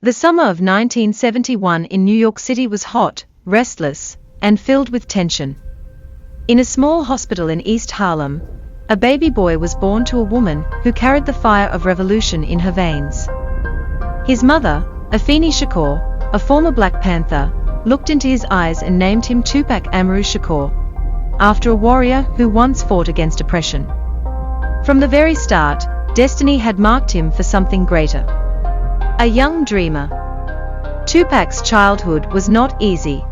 The summer of 1971 in New York City was hot, restless, and filled with tension. In a small hospital in East Harlem, a baby boy was born to a woman who carried the fire of revolution in her veins. His mother, Afeni Shakur, a former Black Panther, looked into his eyes and named him Tupac Amaru Shakur, after a warrior who once fought against oppression. From the very start, destiny had marked him for something greater. A young dreamer. Tupac's childhood was not easy.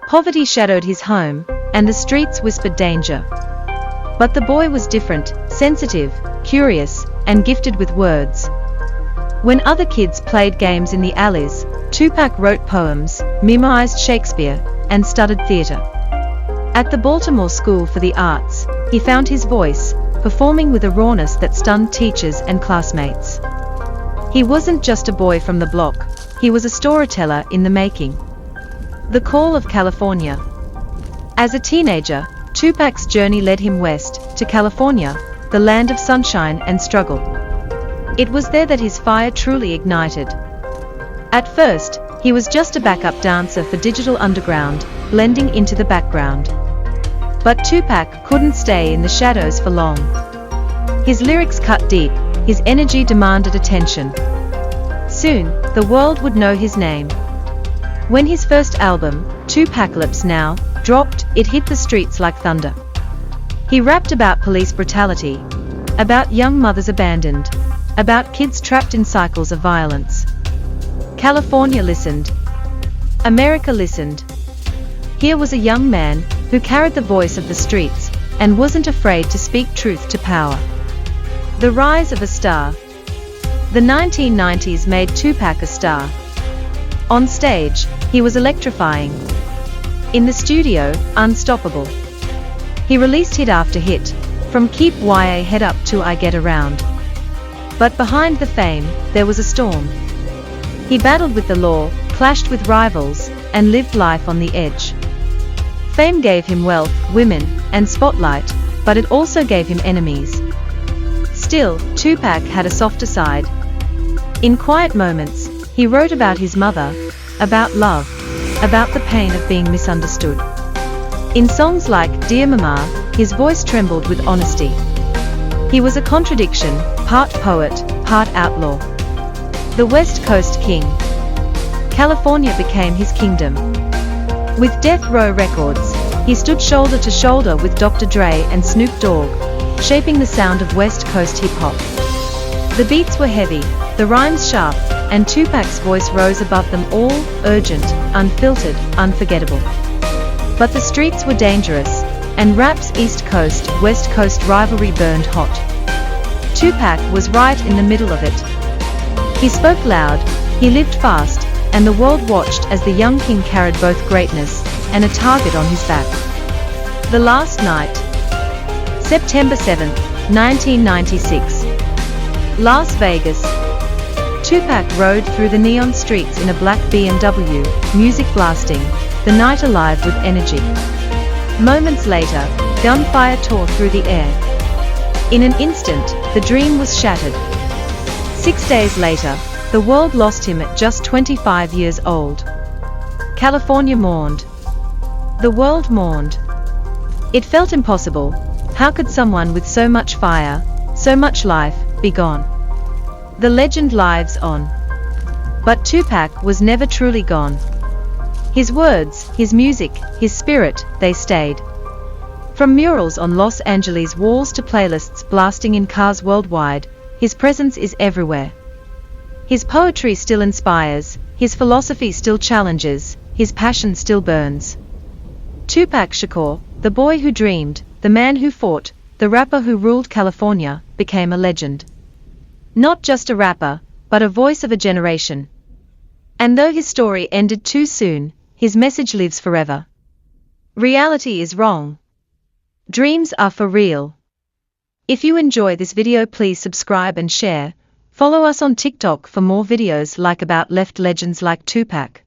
Poverty shadowed his home, and the streets whispered danger. But the boy was different, sensitive, curious, and gifted with words. When other kids played games in the alleys, Tupac wrote poems, memorized Shakespeare, and studied theater. At the Baltimore School for the Arts, he found his voice, performing with a rawness that stunned teachers and classmates. He wasn't just a boy from the block, he was a storyteller in the making. The Call of California. As a teenager, Tupac's journey led him west, to California, the land of sunshine and struggle. It was there that his fire truly ignited. At first, he was just a backup dancer for Digital Underground, blending into the background. But Tupac couldn't stay in the shadows for long. His lyrics cut deep, his energy demanded attention. Soon, the world would know his name. When his first album, Tupacalypse Now, dropped, it hit the streets like thunder. He rapped about police brutality, about young mothers abandoned, about kids trapped in cycles of violence. California listened. America listened. Here was a young man who carried the voice of the streets and wasn't afraid to speak truth to power. The rise of a star. The 1990s made Tupac a star. On stage, he was electrifying. In the studio, unstoppable. He released hit after hit, from Keep Ya Head Up to I Get Around. But behind the fame, there was a storm. He battled with the law, clashed with rivals, and lived life on the edge. Fame gave him wealth, women, and spotlight, but it also gave him enemies. Still, Tupac had a softer side. In quiet moments, he wrote about his mother, about love, about the pain of being misunderstood. In songs like Dear Mama, his voice trembled with honesty. He was a contradiction, part poet, part outlaw. The West Coast King. California became his kingdom. With Death Row Records, he stood shoulder to shoulder with Dr. Dre and Snoop Dogg, shaping the sound of West Coast hip-hop. The beats were heavy, the rhymes sharp, and Tupac's voice rose above them all, urgent, unfiltered, unforgettable. But the streets were dangerous, and rap's East Coast, West Coast rivalry burned hot. Tupac was right in the middle of it. He spoke loud, he lived fast, and the world watched as the young king carried both greatness and a target on his back. The Last Night. September 7, 1996. Las Vegas. Tupac rode through the neon streets in a black BMW, music blasting, the night alive with energy. Moments later, gunfire tore through the air. In an instant, the dream was shattered. 6 days later, the world lost him at just 25 years old. California mourned. The world mourned. It felt impossible. How could someone with so much fire, so much life, be gone? The legend lives on. But Tupac was never truly gone. His words, his music, his spirit, they stayed. From murals on Los Angeles walls to playlists blasting in cars worldwide, his presence is everywhere. His poetry still inspires, his philosophy still challenges, his passion still burns. Tupac Shakur, the boy who dreamed, the man who fought, the rapper who ruled California, became a legend. Not just a rapper, but a voice of a generation. And though his story ended too soon, his message lives forever. Reality is wrong. Dreams are for real. If you enjoy this video, please subscribe and share. Follow us on TikTok for more videos like about left legends like Tupac.